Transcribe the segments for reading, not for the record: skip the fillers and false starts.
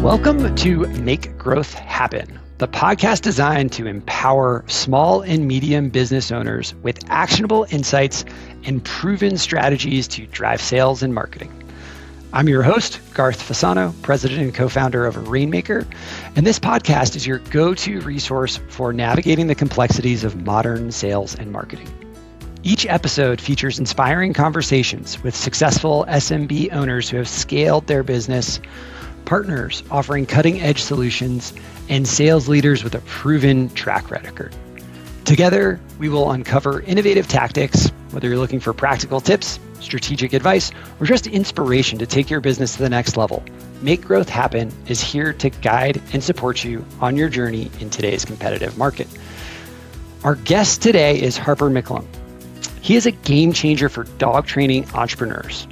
Welcome to Make Growth Happen, the podcast designed to empower small and medium business owners with actionable insights and proven strategies to drive sales and marketing. I'm your host, Garth Fasano, president and co-founder of Rainmaker, and this podcast is your go-to resource for navigating the complexities of modern sales and marketing. Each episode features inspiring conversations with successful SMB owners who have scaled their business, partners offering cutting-edge solutions, and sales leaders with a proven track record. Together, we will uncover innovative tactics, whether you're looking for practical tips, strategic advice, or just inspiration to take your business to the next level. Make Growth Happen is here to guide and support you on your journey in today's competitive market. Our guest today is Harper McClung. He is a game changer for dog training entrepreneurs.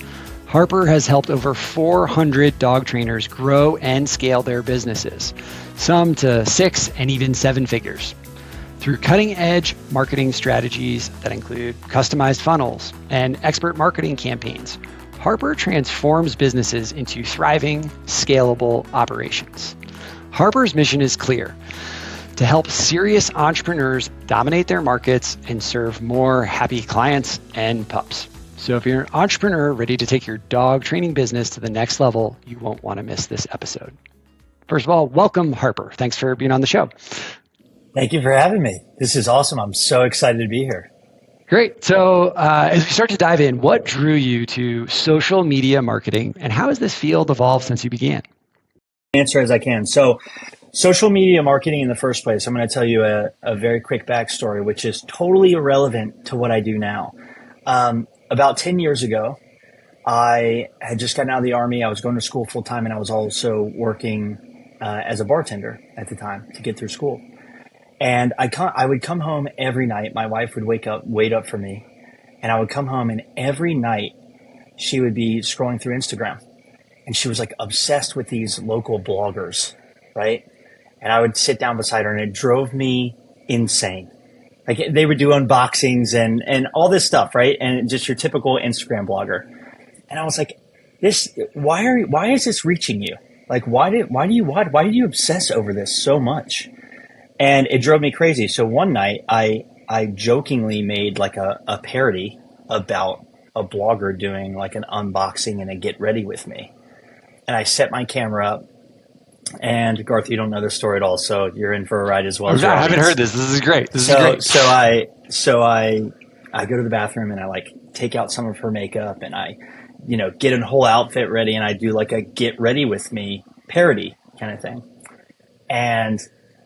Harper has helped over 400 dog trainers grow and scale their businesses, some to 6 and even 7 figures. Through cutting-edge marketing strategies that include customized funnels and expert marketing campaigns, Harper transforms businesses into thriving, scalable operations. Harper's mission is clear: to help serious entrepreneurs dominate their markets and serve more happy clients and pups. So if you're an entrepreneur ready to take your dog training business to the next level, you won't want to miss this episode. First of all, welcome, Harper. Thanks for being on the show. Thank you for having me. This is awesome. I'm so excited to be here. Great. So as we start to dive in, what drew you to social media marketing, and how has this field evolved since you began? Answer as I can. So social media marketing in the first place, I'm going to tell you a very quick backstory, which is totally irrelevant to what I do now. About 10 years ago, I had just gotten out of the Army. I was going to school full time, and I was also working as a bartender at the time to get through school. And I would come home every night. My wife would wait up for me, and I would come home, and every night she would be scrolling through Instagram, and she was like obsessed with these local bloggers, right? And I would sit down beside her, and it drove me insane. Like, they would do unboxings and all this stuff, right? And just your typical Instagram blogger. And I was like, why is this reaching you? Like, why do you obsess over this so much? And it drove me crazy. So one night I jokingly made like a parody about a blogger doing like an unboxing and a get ready with me. And I set my camera up. And Garth, you don't know this story at all, so you're in for a ride as well. I haven't heard this. This is great. This is great. So I go to the bathroom and I like take out some of her makeup and I, get a whole outfit ready and I do like a get ready with me parody kind of thing. And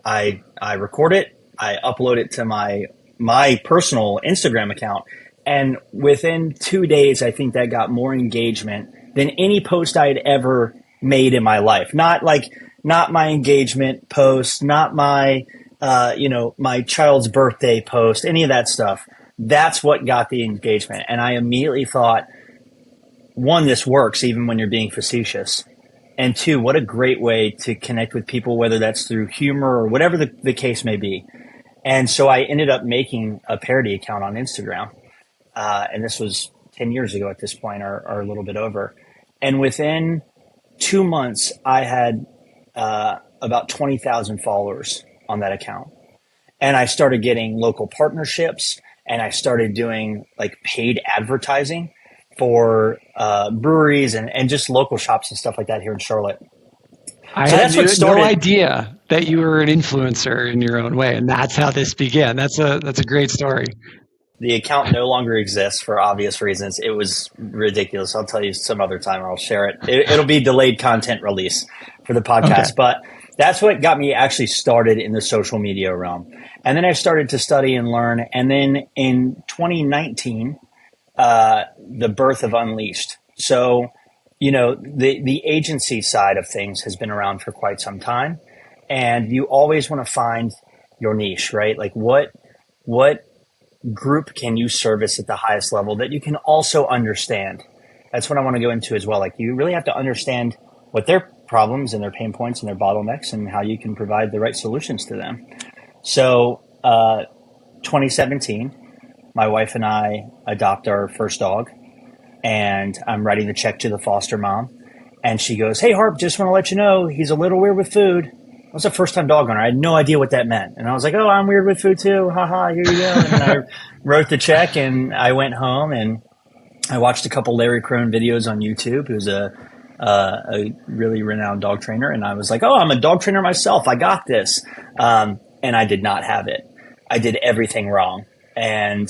I record it, I upload it to my personal Instagram account, and within 2 days, I think that got more engagement than any post I had ever made in my life. Not my engagement post, not my, my child's birthday post, any of that stuff. That's what got the engagement. And I immediately thought, one, this works even when you're being facetious. And two, what a great way to connect with people, whether that's through humor or whatever the case may be. And so I ended up making a parody account on Instagram. And this was 10 years ago at this point, or a little bit over. And within 2 months, I had about 20,000 followers on that account. And I started getting local partnerships, and I started doing like paid advertising for breweries and just local shops and stuff like that here in Charlotte. I had no idea that you were an influencer in your own way, and that's how this began. That's a great story. The account no longer exists for obvious reasons. It was ridiculous. I'll tell you some other time, or I'll share it. It'll be delayed content release for the podcast. Okay. But that's what got me actually started in the social media realm. And then I started to study and learn. And then in 2019, the birth of Unleashed. So, the agency side of things has been around for quite some time. And you always want to find your niche, right? Like what group can you service at the highest level that you can also understand? That's what I want to go into as well. Like, you really have to understand what their problems and their pain points and their bottlenecks and how you can provide the right solutions to them. So 2017, my wife and I adopt our first dog, and I'm writing the check to the foster mom. And she goes, "Hey, Harp, just want to let you know he's a little weird with food." I was a first-time dog owner. I had no idea what that meant. And I was like, "Oh, I'm weird with food too. Haha, here you go." And then I wrote the check and I went home and I watched a couple Larry Crone videos on YouTube, who's a really renowned dog trainer. And I was like, "Oh, I'm a dog trainer myself. I got this." And I did not have it. I did everything wrong. And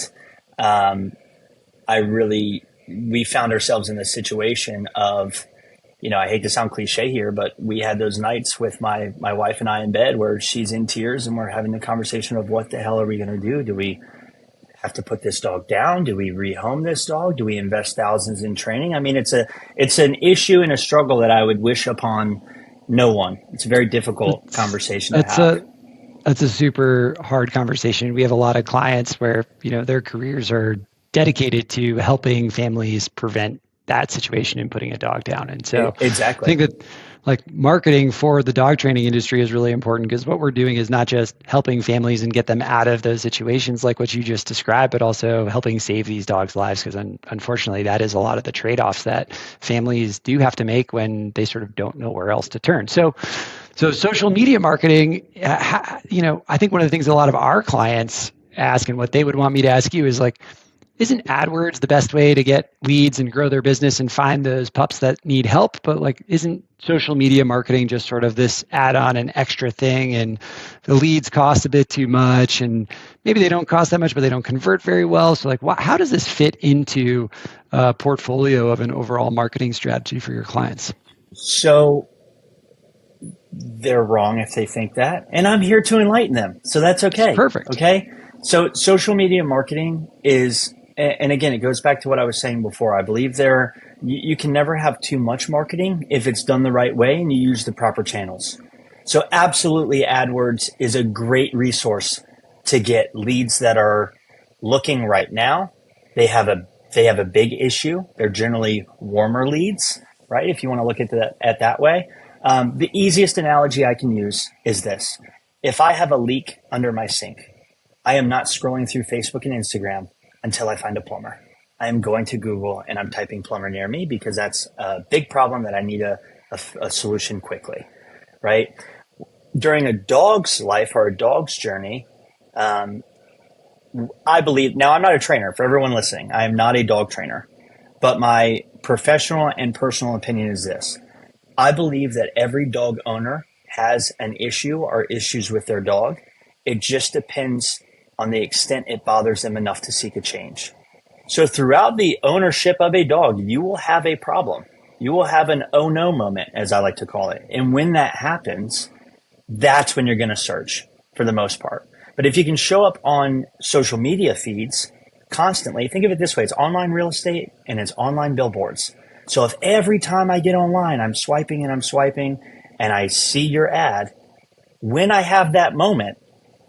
we found ourselves in this situation of, I hate to sound cliche here, but we had those nights with my wife and I in bed where she's in tears and we're having the conversation of what the hell are we going to do? Do we have to put this dog down? Do we rehome this dog? Do we invest thousands in training? I mean, it's an issue and a struggle that I would wish upon no one. It's a very difficult conversation to have. That's a super hard conversation. We have a lot of clients where, their careers are dedicated to helping families prevent that situation and putting a dog down. And so exactly. I think that marketing for the dog training industry is really important, because what we're doing is not just helping families and get them out of those situations like what you just described, but also helping save these dogs' lives, because unfortunately that is a lot of the trade-offs that families do have to make when they sort of don't know where else to turn. So social media marketing, I think one of the things a lot of our clients ask, and what they would want me to ask you, is isn't AdWords the best way to get leads and grow their business and find those pups that need help? But isn't social media marketing just sort of this add-on and extra thing, and the leads cost a bit too much, and maybe they don't cost that much, but they don't convert very well. So how does this fit into a portfolio of an overall marketing strategy for your clients? So they're wrong if they think that, and I'm here to enlighten them. So that's okay. Perfect. Okay. So social media marketing is, and again, it goes back to what I was saying before. I believe you can never have too much marketing if it's done the right way and you use the proper channels. So absolutely, AdWords is a great resource to get leads that are looking right now. They have a big issue. They're generally warmer leads, right? If you want to look at that way. The easiest analogy I can use is this. If I have a leak under my sink, I am not scrolling through Facebook and Instagram until I find a plumber. I am going to Google and I'm typing plumber near me, because that's a big problem that I need a solution quickly, right? During a dog's life or a dog's journey, I believe, now I'm not a trainer for everyone listening. I am not a dog trainer, but my professional and personal opinion is this. I believe that every dog owner has an issue or issues with their dog. It just depends on the extent it bothers them enough to seek a change. So throughout the ownership of a dog, you will have a problem. You will have an oh no moment, as I like to call it. And when that happens, that's when you're going to search for the most part. But if you can show up on social media feeds constantly, think of it this way. It's online real estate and it's online billboards. So if every time I get online, I'm swiping and I see your ad, when I have that moment,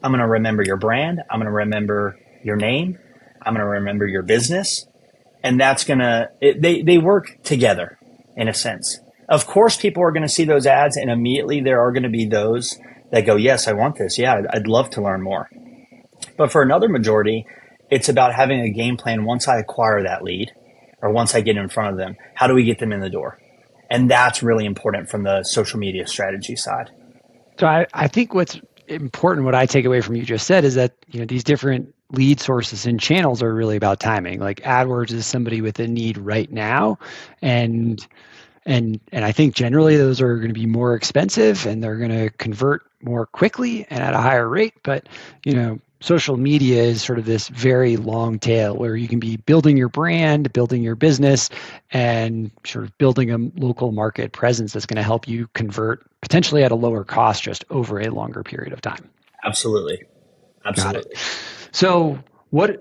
I'm going to remember your brand. I'm going to remember your name. I'm going to remember your business. And that's going to, they work together in a sense. Of course, people are going to see those ads and immediately there are going to be those that go, yes, I want this. Yeah, I'd love to learn more. But for another majority, it's about having a game plan once I acquire that lead or once I get in front of them. How do we get them in the door? And that's really important from the social media strategy side. So I think what's important, what I take away from you just said, is that these different lead sources and channels are really about timing. AdWords is somebody with a need right now, and I think generally those are going to be more expensive and they're going to convert more quickly and at a higher rate. But social media is sort of this very long tail where you can be building your brand, building your business, and sort of building a local market presence that's going to help you convert potentially at a lower cost just over a longer period of time. Absolutely. So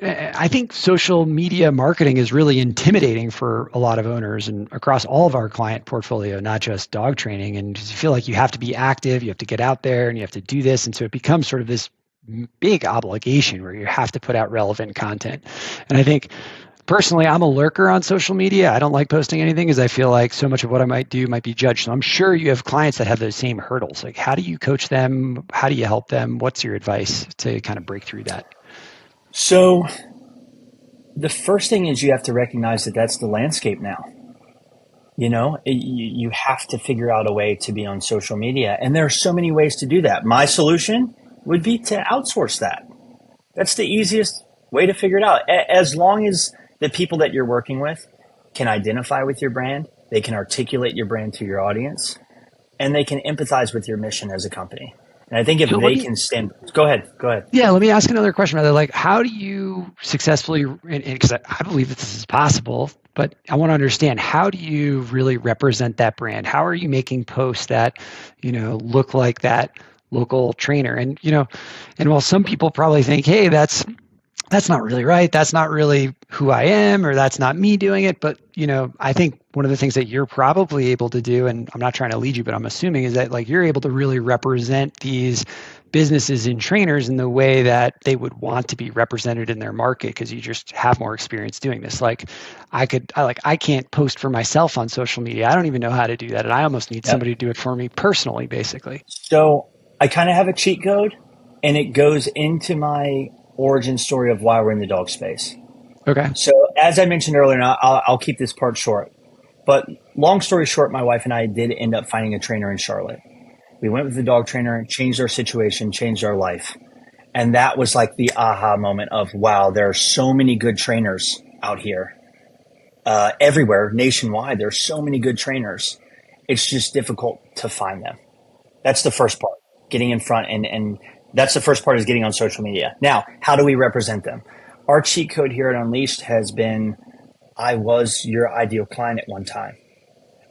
I think social media marketing is really intimidating for a lot of owners and across all of our client portfolio, not just dog training. And you feel like you have to be active, you have to get out there and you have to do this. And so it becomes sort of this big obligation where you have to put out relevant content. And I think personally, I'm a lurker on social media. I don't like posting anything because I feel like so much of what I might do might be judged. So I'm sure you have clients that have those same hurdles. How do you coach them? How do you help them? What's your advice to kind of break through that? So the first thing is you have to recognize that that's the landscape now. You have to figure out a way to be on social media. And there are so many ways to do that. My solution would be to outsource that. That's the easiest way to figure it out. As long as the people that you're working with can identify with your brand, they can articulate your brand to your audience, and they can empathize with your mission as a company. And I think if they can stand, go ahead. Yeah, let me ask another question. Rather, like, how do you successfully, because I believe that this is possible, but I want to understand, how do you really represent that brand? How are you making posts that, look like that local trainer? And, and while some people probably think, hey, that's not really right, that's not really who I am, or that's not me doing it. But, I think one of the things that you're probably able to do, and I'm not trying to lead you, but I'm assuming, is that like you're able to really represent these businesses and trainers in the way that they would want to be represented in their market, because you just have more experience doing this. Like I can't post for myself on social media. I don't even know how to do that. And I almost need somebody to do it for me personally, basically. So I kind of have a cheat code, and it goes into my origin story of why we're in the dog space. Okay. So as I mentioned earlier, and I'll keep this part short, but long story short, my wife and I did end up finding a trainer in Charlotte. We went with the dog trainer, changed our situation, changed our life. And that was like the aha moment of, wow, there are so many good trainers out here. Everywhere, nationwide, there are so many good trainers. It's just difficult to find them. That's the first part, getting in front. And that's the first part, is getting on social media. Now, how do we represent them? Our cheat code here at Unleashed has been, I was your ideal client at one time.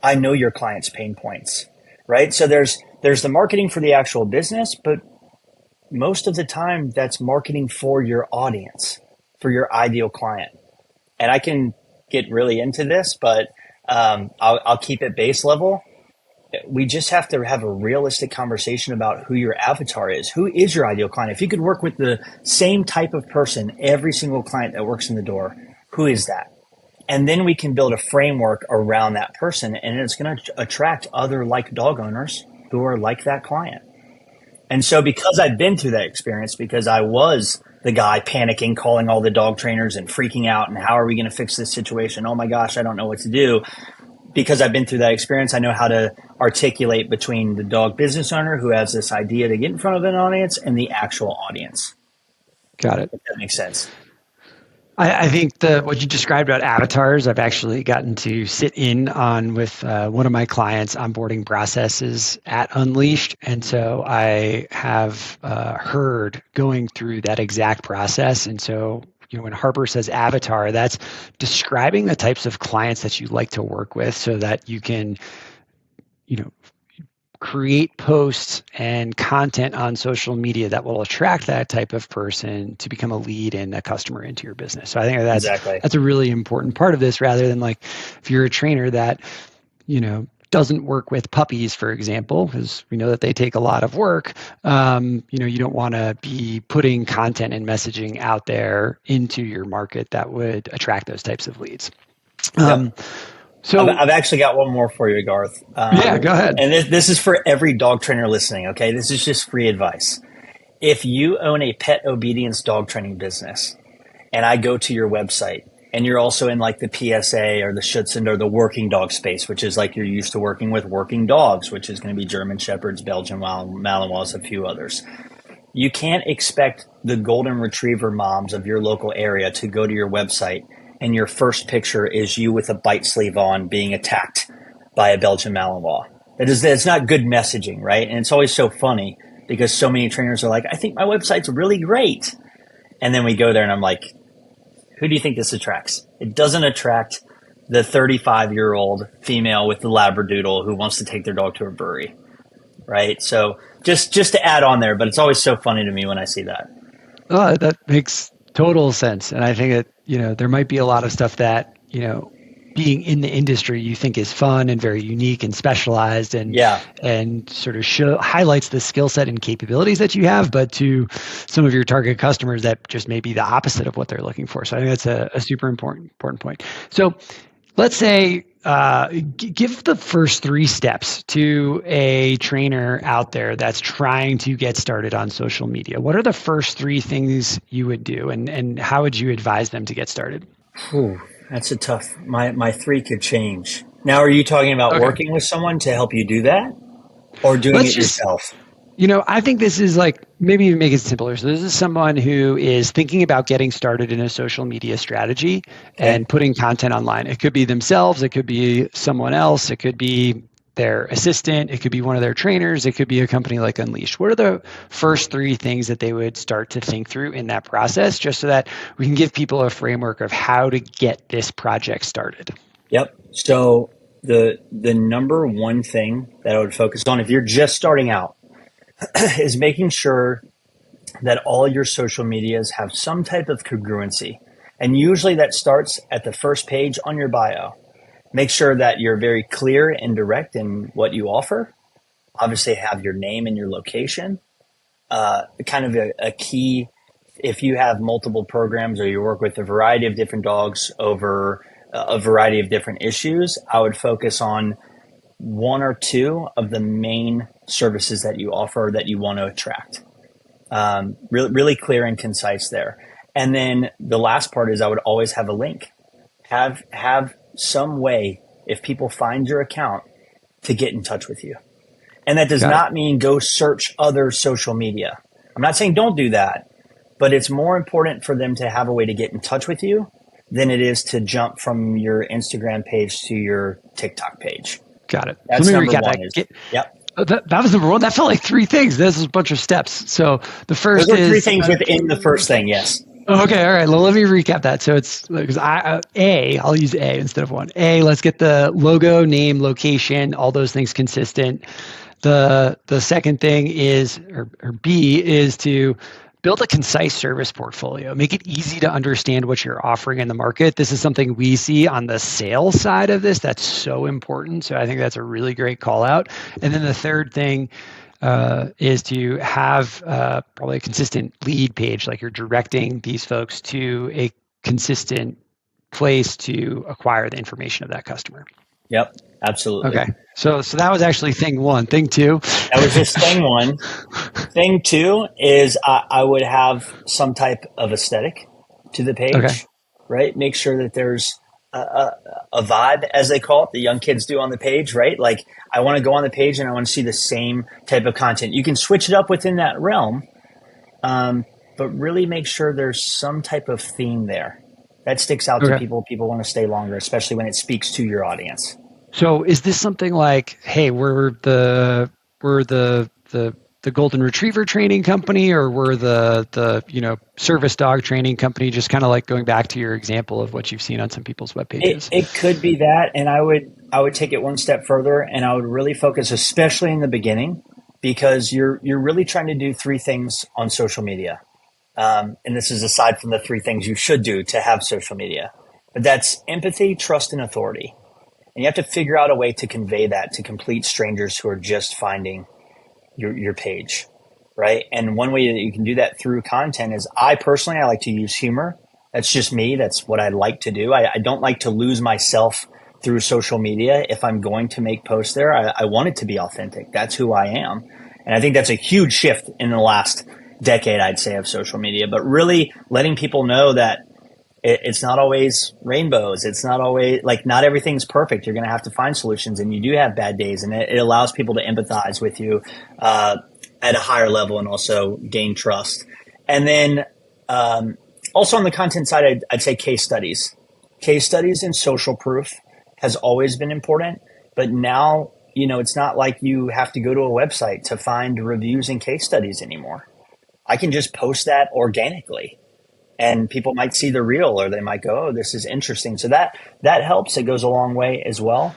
I know your client's pain points, right? So there's the marketing for the actual business, but most of the time that's marketing for your audience, for your ideal client. And I can get really into this, but I'll keep it base level. We just have to have a realistic conversation about who your avatar is. Who is your ideal client? If you could work with the same type of person, every single client that works in the door, who is that? And then we can build a framework around that person, and it's going to attract other like dog owners who are like that client. And so because I've been through that experience, because I was the guy panicking, calling all the dog trainers and freaking out, and how are we going to fix this situation? Oh my gosh, I don't know what to do. Because I've been through that experience, I know how to articulate between the dog business owner who has this idea to get in front of an audience and the actual audience. Got it. If that makes sense. I think what you described about avatars, I've actually gotten to sit in on with one of my clients' onboarding processes at Unleashed. And so I have heard going through that exact process. And so when Harper says avatar, that's describing the types of clients that you like to work with, so that you can, create posts and content on social media that will attract that type of person to become a lead and a customer into your business. So I think that's a really important part of this, rather than like if you're a trainer that, doesn't work with puppies, for example, because we know that they take a lot of work. You don't want to be putting content and messaging out there into your market that would attract those types of leads. So I've actually got one more for you, Garth. Yeah, go ahead. And this is for every dog trainer listening. Okay, this is just free advice. If you own a pet obedience dog training business, and I go to your website, and you're also in like the PSA or the Schutzhund or the working dog space, which is like you're used to working with working dogs, which is going to be German Shepherds, Belgian Malinois, a few others. You can't expect the golden retriever moms of your local area to go to your website and your first picture is you with a bite sleeve on being attacked by a Belgian Malinois. It's not good messaging, right? And it's always so funny because so many trainers are like, I think my website's really great. And then we go there and I'm like, who do you think this attracts? It doesn't attract the 35-year-old female with the Labradoodle who wants to take their dog to a brewery, right? So just to add on there, but it's always so funny to me when I see that. Oh, that makes total sense. And I think that, there might be a lot of stuff that, being in the industry you think is fun and very unique and specialized and sort of highlights the skill set and capabilities that you have, but to some of your target customers that just may be the opposite of what they're looking for. So I think that's a super important point. So let's say, give the first 3 steps to a trainer out there that's trying to get started on social media. What are the first 3 things you would do, and how would you advise them to get started? That's a tough. My 3 could change. Now, are you talking about Okay. working with someone to help you do that or doing Let's it just, yourself? I think this is like maybe even make it simpler. So this is someone who is thinking about getting started in a social media strategy Okay. and putting content online. It could be themselves, it could be someone else, it could be their assistant, it could be one of their trainers, it could be a company like Unleashed. What are the first three things that they would start to think through in that process, just so that we can give people a framework of how to get this project started? Yep. So the number one thing that I would focus on if you're just starting out is making sure that all your social medias have some type of congruency. And usually that starts at the first page on your bio. Make sure that you're very clear and direct in what you offer. Obviously, have your name and your location. Kind of a key if you have multiple programs or you work with a variety of different dogs over a variety of different issues, I would focus on one or two of the main services that you offer that you want to attract. Really clear and concise there. And then the last part is I would always have a link. Have some way if people find your account to get in touch with you. And that does Got it. not mean go search other social media. I'm not saying don't do that, but it's more important for them to have a way to get in touch with you than it is to jump from your Instagram page to your TikTok page. Got it. So That's let me number recap one that. is, yep. That was number one. That felt like three things. This is a bunch of steps. So the Those first are three is things within the first thing. Yes. okay. All right. Well, let me recap that. So it's because I'll use A instead of one. A, let's get the logo, name, location, all those things consistent. The second thing is, or B, is to build a concise service portfolio. Make it easy to understand what you're offering in the market. This is something we see on the sales side of this. That's so important. So I think that's a really great call out. And then the third thing is to have probably a consistent lead page, like you're directing these folks to a consistent place to acquire the information of that customer. Yep. Absolutely. Okay. So that was actually thing one. Thing two. That was just thing one. Thing two is I would have some type of aesthetic to the Okay. page, right? Make sure that there's a vibe, as they call it, the young kids do on the page, right? Like I want to go on the page and I want to see the same type of content. You can switch it up within that realm, but really make sure there's some type of theme there that sticks out to Okay. people. People want to stay longer, especially when it speaks to your audience. So is this something like, hey, we're the golden retriever training company, or we're the service dog training company? Just kind of like going back to your example of what you've seen on some people's web pages. It could be that, and I would take it one step further, and I would really focus, especially in the beginning, because you're really trying to do three things on social media, and this is aside from the three things you should do to have social media, but that's empathy, trust, and authority, and you have to figure out a way to convey that to complete strangers who are just finding your page, right? And one way that you can do that through content is I like to use humor. That's just me. That's what I like to do. I don't like to lose myself through social media. If I'm going to make posts there, I want it to be authentic. That's who I am. And I think that's a huge shift in the last decade, I'd say, of social media, but really letting people know that it's not always rainbows. It's not always like not everything's perfect. You're going to have to find solutions, and you do have bad days, and it allows people to empathize with you at a higher level and also gain trust. And then also on the content side, I'd say case studies. Case studies and social proof has always been important, but now it's not like you have to go to a website to find reviews and case studies anymore. I can just post that organically. And people might see the reel, or they might go, "Oh, this is interesting." So that helps. It goes a long way as well.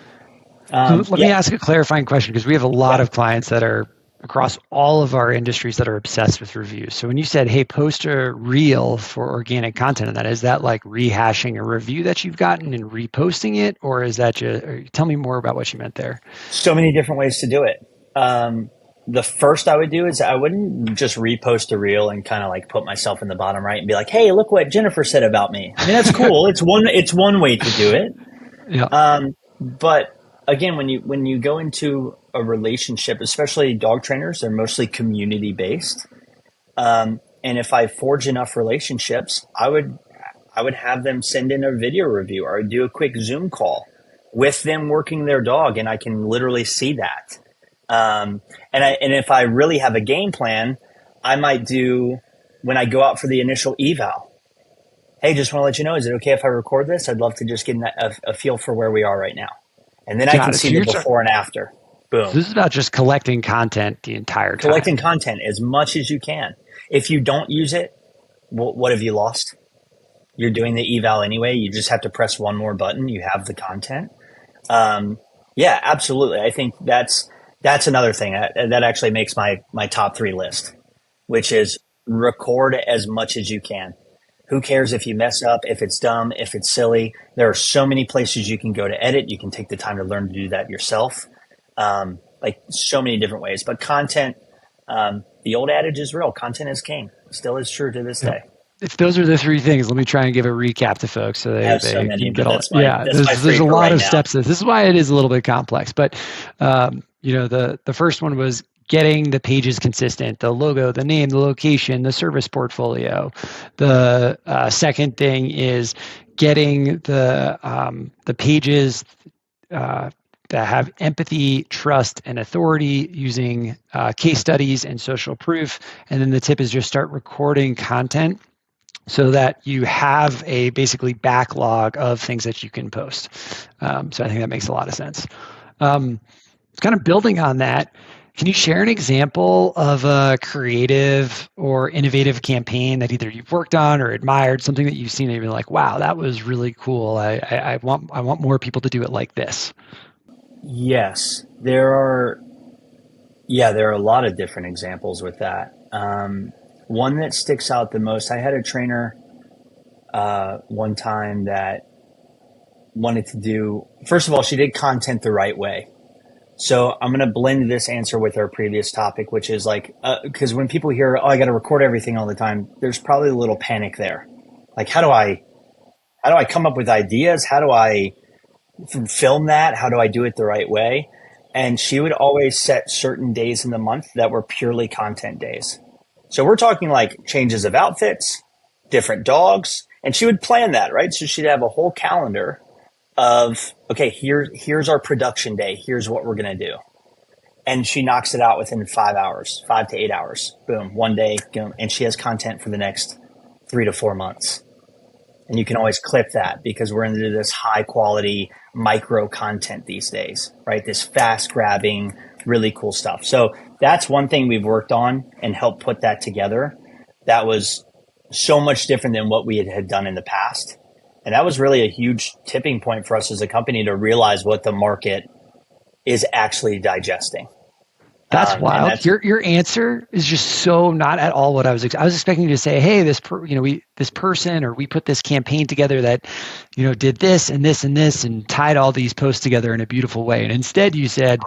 So let me Yeah, ask a clarifying question, because we have a lot yeah. of clients that are across all of our industries that are obsessed with reviews. So when you said, hey, post a reel for organic content, and that is that like rehashing a review that you've gotten and reposting it, or is that just, or tell me more about what you meant there. So many different ways to do it. The first I would do is I wouldn't just repost a reel and kind of like put myself in the bottom right and be like, "Hey, look what Jennifer said about me." I mean, that's cool. It's one way to do it. Yeah. But again, when you go into a relationship, especially dog trainers, they're mostly community based. And if I forge enough relationships, I would have them send in a video review, or I'd do a quick Zoom call with them working their dog, and I can literally see that. And if I really have a game plan, I might do, when I go out for the initial eval, hey, just want to let you know, is it okay if I record this? I'd love to just get a feel for where we are right now. And then I can see the before and after. Boom. So this is about just collecting content the entire time. Collecting content as much as you can. If you don't use it, what have you lost? You're doing the eval anyway. You just have to press one more button. You have the content. Yeah, absolutely. I think that's another thing that actually makes my top 3 list, which is record as much as you can. Who cares if you mess up, if it's dumb, if it's silly? There are so many places you can go to edit. You can take the time to learn to do that yourself. Like so many different ways. But content, the old adage is real. Content is king. Still is true to this day. If those are the 3 things, let me try and give a recap to folks so they can get all. There's a lot of steps. This is why it is a little bit complex. But the first one was getting the pages consistent, the logo, the name, the location, the service portfolio. The second thing is getting the pages that have empathy, trust, and authority using case studies and social proof. And then the tip is just start recording content so that you have a basically backlog of things that you can post. So I think that makes a lot of sense. Kind of building on that, can you share an example of a creative or innovative campaign that either you've worked on or admired, something that you've seen and you've been like, wow, that was really cool. I want more people to do it like this. Yes, there are a lot of different examples with that. One that sticks out the most, I had a trainer one time that wanted to do, first of all, she did content the right way. So I'm going to blend this answer with our previous topic, which is like, because when people hear, oh, I got to record everything all the time, there's probably a little panic there. Like, how do I come up with ideas? How do I film that? How do I do it the right way? And she would always set certain days in the month that were purely content days. So we're talking like changes of outfits, different dogs, and she would plan that, right? So she'd have a whole calendar of, okay, here's our production day. Here's what we're going to do. And she knocks it out within 5 hours, 5 to 8 hours. Boom, one day, and she has content for the next 3 to 4 months. And you can always clip that because we're into this high quality micro content these days, right? This fast grabbing, really cool stuff. So that's one thing we've worked on and helped put that together. That was so much different than what we had done in the past. And that was really a huge tipping point for us as a company to realize what the market is actually digesting. That's wild. Your answer is just so not at all what I was expecting you to say. Hey, this person, or we put this campaign together that, did this and this and this and tied all these posts together in a beautiful way. And instead, you said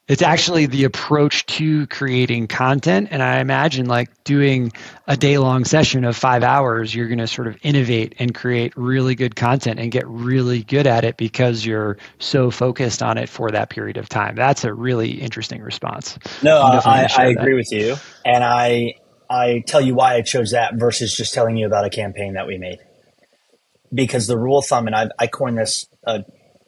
it's actually the approach to creating content. And I imagine like doing a day-long session of 5 hours, you're going to sort of innovate and create really good content and get really good at it because you're so focused on it for that period of time. That's a really interesting response. No, I agree with you. And I tell you why I chose that versus just telling you about a campaign that we made. Because the rule of thumb, and I coined this a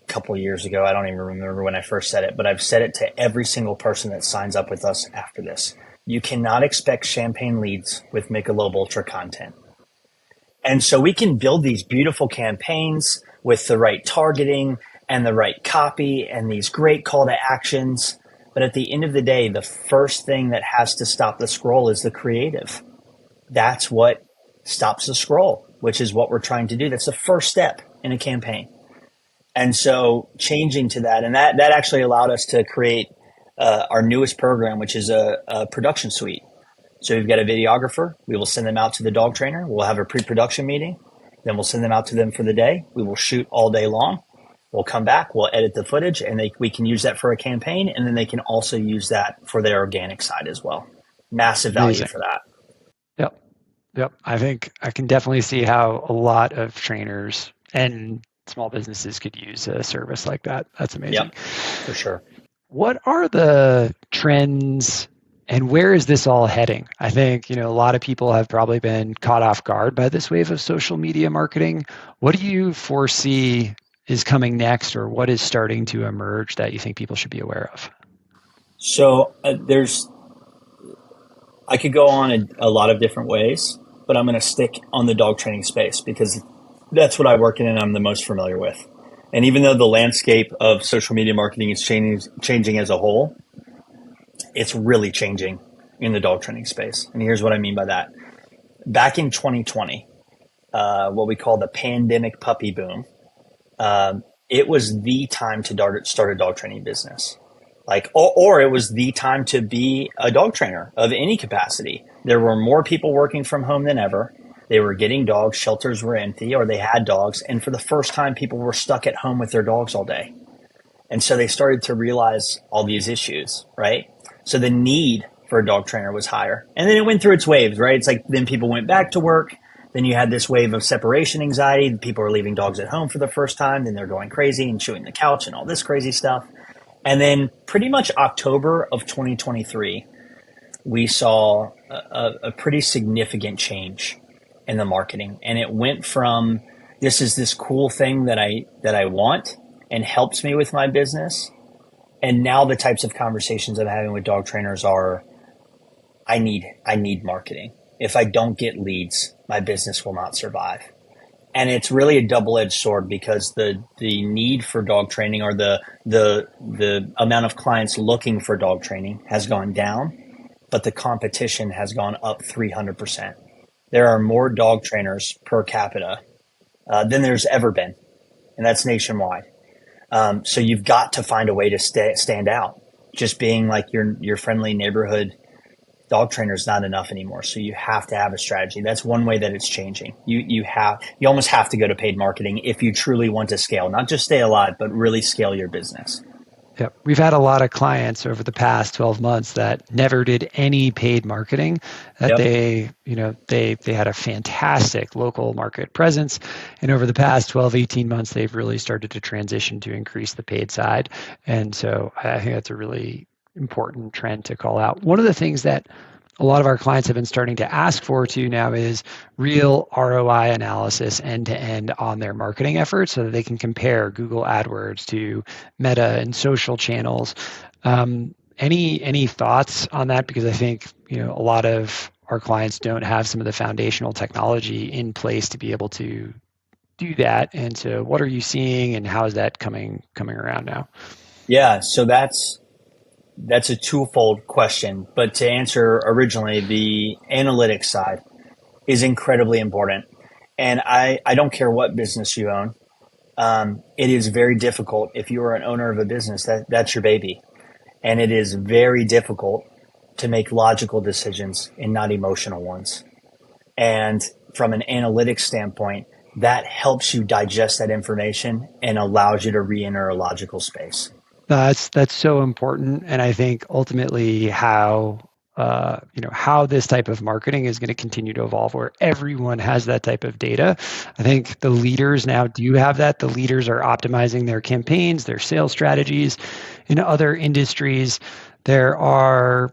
couple of years ago. I don't even remember when I first said it, but I've said it to every single person that signs up with us after this. You cannot expect champagne leads with Michelob Ultra content. And so we can build these beautiful campaigns with the right targeting and the right copy and these great call to actions. But at the end of the day, the first thing that has to stop the scroll is the creative. That's what stops the scroll, which is what we're trying to do. That's the first step in a campaign. And so changing to that, and that actually allowed us to create our newest program, which is a production suite. So we've got a videographer. We will send them out to the dog trainer. We'll have a pre-production meeting. Then we'll send them out to them for the day. We will shoot all day long. We'll come back. We'll edit the footage, and we can use that for a campaign. And then they can also use that for their organic side as well. Massive value for that. Yep. I think I can definitely see how a lot of trainers and small businesses could use a service like that. That's amazing. Yep, for sure. What are the trends and where is this all heading? I think, a lot of people have probably been caught off guard by this wave of social media marketing. What do you foresee is coming next, or what is starting to emerge that you think people should be aware of? So I could go on a lot of different ways, but I'm going to stick on the dog training space because that's what I work in and I'm the most familiar with. And even though the landscape of social media marketing is changing as a whole, it's really changing in the dog training space. And here's what I mean by that. Back in 2020, what we call the pandemic puppy boom, it was the time to start a dog training business. Or it was the time to be a dog trainer of any capacity. There were more people working from home than ever. They were getting dogs, shelters were empty, or they had dogs. And for the first time, people were stuck at home with their dogs all day. And so they started to realize all these issues, right? So the need for a dog trainer was higher. And then it went through its waves, right? It's like then people went back to work. Then you had this wave of separation anxiety. People are leaving dogs at home for the first time. Then they're going crazy and chewing the couch and all this crazy stuff. And then pretty much October of 2023, we saw a pretty significant change in the marketing. And it went from this is this cool thing that I want and helps me with my business. And now the types of conversations I'm having with dog trainers are, I need marketing. If I don't get leads, my business will not survive. And it's really a double-edged sword because the need for dog training or the amount of clients looking for dog training has gone down, but the competition has gone up 300%. There are more dog trainers per capita than there's ever been, and that's nationwide. So you've got to find a way to stand out. Just being like your friendly neighborhood dog trainer is not enough anymore. So you have to have a strategy. That's one way that it's changing. You almost have to go to paid marketing if you truly want to scale, not just stay alive, but really scale your business. Yep. We've had a lot of clients over the past 12 months that never did any paid marketing, that they had a fantastic local market presence. And over the past 12, 18 months, they've really started to transition to increase the paid side. And so I think that's a really important trend to call out. One of the things that a lot of our clients have been starting to ask for too now is real ROI analysis end to end on their marketing efforts so that they can compare Google AdWords to Meta and social channels. Any thoughts on that? Because I think a lot of our clients don't have some of the foundational technology in place to be able to do that. And so what are you seeing and how is that coming around now? Yeah, so that's a twofold question, but to answer originally, the analytics side is incredibly important. And I don't care what business you own. It is very difficult if you are an owner of a business, that's your baby. And it is very difficult to make logical decisions and not emotional ones. And from an analytics standpoint, that helps you digest that information and allows you to re-enter a logical space. That's so important, and I think ultimately how this type of marketing is going to continue to evolve, where everyone has that type of data. I think the leaders now do have that. The leaders are optimizing their campaigns, their sales strategies. In other industries, there are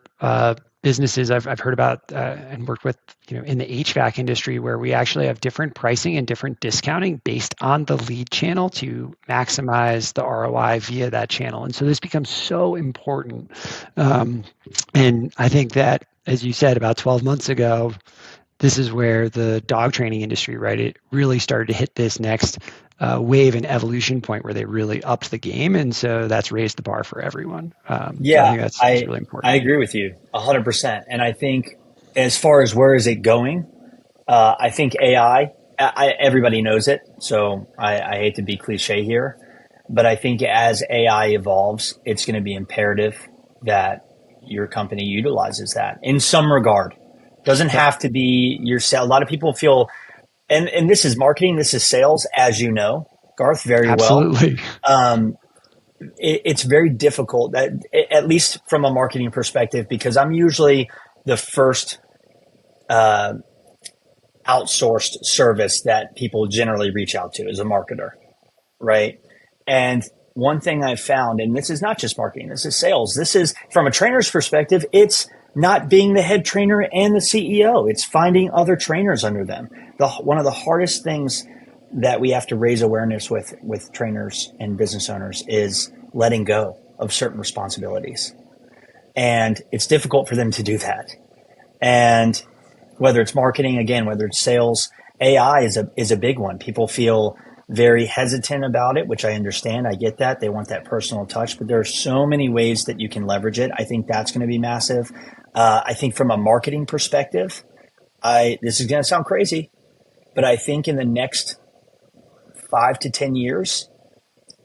businesses I've heard about and worked with, in the HVAC industry, where we actually have different pricing and different discounting based on the lead channel to maximize the ROI via that channel. And so this becomes so important. And I think that, as you said, about 12 months ago, this is where the dog training industry, right, it really started to hit this next wave and evolution point where they really upped the game. And so that's raised the bar for everyone. So I think that's really important. I agree with you 100%. And I think as far as where is it going, I think AI, everybody knows it. So I hate to be cliche here, but I think as AI evolves, it's going to be imperative that your company utilizes that in some regard. Doesn't have to be your sale. A lot of people feel, and this is marketing, this is sales, as you know, Garth, very Absolutely. well. It's very difficult, that, at least from a marketing perspective, because I'm usually the first outsourced service that people generally reach out to as a marketer, right? And one thing I've found, and this is not just marketing, this is sales. This is, from a trainer's perspective, it's not being the head trainer and the CEO. It's finding other trainers under them. One of the hardest things that we have to raise awareness with trainers and business owners is letting go of certain responsibilities. And it's difficult for them to do that. And whether it's marketing, again, whether it's sales, AI is a big one. People feel very hesitant about it, which I understand. I get that. They want that personal touch, but there are so many ways that you can leverage it. I think that's going to be massive. I think from a marketing perspective, this is going to sound crazy, but I think in the next 5 to 10 years,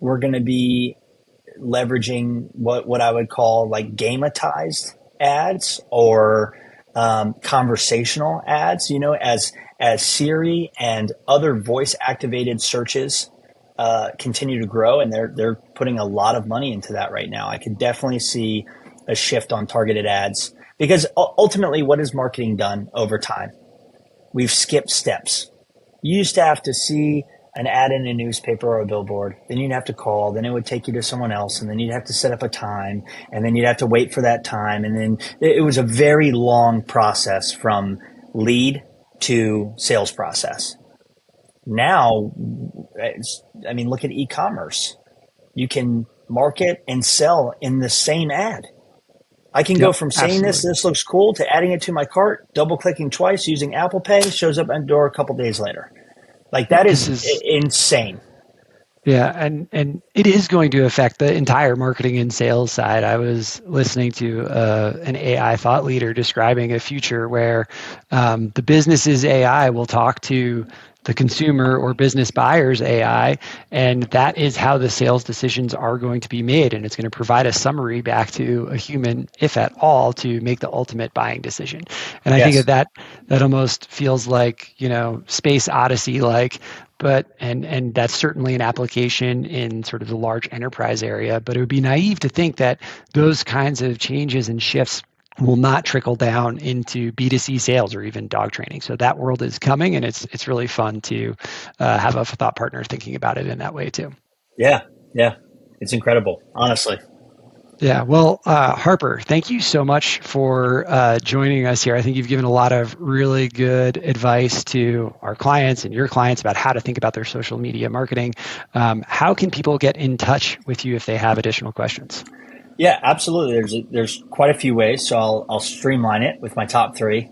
we're going to be leveraging what I would call like gamatized ads or conversational ads, as Siri and other voice activated searches continue to grow, and they're putting a lot of money into that right now. I could definitely see a shift on targeted ads because ultimately, what has marketing done over time? We've skipped steps. You used to have to see an ad in a newspaper or a billboard, then you'd have to call, then it would take you to someone else, and then you'd have to set up a time, and then you'd have to wait for that time, and then it was a very long process from lead to sales process. Now, look at e-commerce. You can market and sell in the same ad. I can go from saying this looks cool, to adding it to my cart, double-clicking twice, using Apple Pay, shows up at the door a couple days later. Like that is insane. Yeah, and it is going to affect the entire marketing and sales side. I was listening to an AI thought leader describing a future where the business's AI will talk to the consumer or business buyer's AI, and that is how the sales decisions are going to be made. And it's going to provide a summary back to a human, if at all, to make the ultimate buying decision. And I think that almost feels like, Space Odyssey like, but and that's certainly an application in sort of the large enterprise area. But it would be naive to think that those kinds of changes and shifts will not trickle down into B2C sales or even dog training. So that world is coming, and it's really fun to have a thought partner thinking about it in that way too. Yeah, it's incredible, honestly. Yeah, well, Harper, thank you so much for joining us here. I think you've given a lot of really good advice to our clients and your clients about how to think about their social media marketing. How can people get in touch with you if they have additional questions? Yeah, absolutely. There's quite a few ways, so I'll streamline it with my top 3.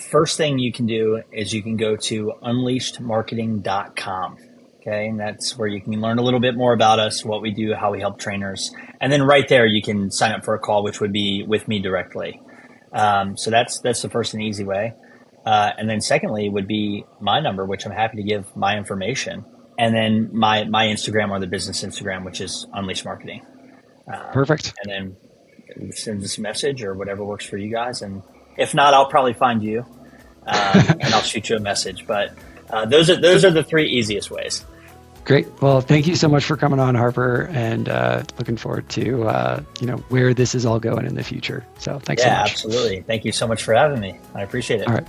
First thing you can do is you can go to unleashedmarketing.com. Okay, and that's where you can learn a little bit more about us, what we do, how we help trainers, and then right there you can sign up for a call, which would be with me directly. So that's the first and easy way. And then secondly would be my number, which I'm happy to give my information, and then my Instagram or the business Instagram, which is Unleashed Marketing. Perfect. And then send us a message or whatever works for you guys. And if not, I'll probably find you and I'll shoot you a message. But those are the 3 easiest ways. Great. Well, thank you so much for coming on, Harper, and looking forward to where this is all going in the future. So thanks so much. Yeah, absolutely. Thank you so much for having me. I appreciate it. All right.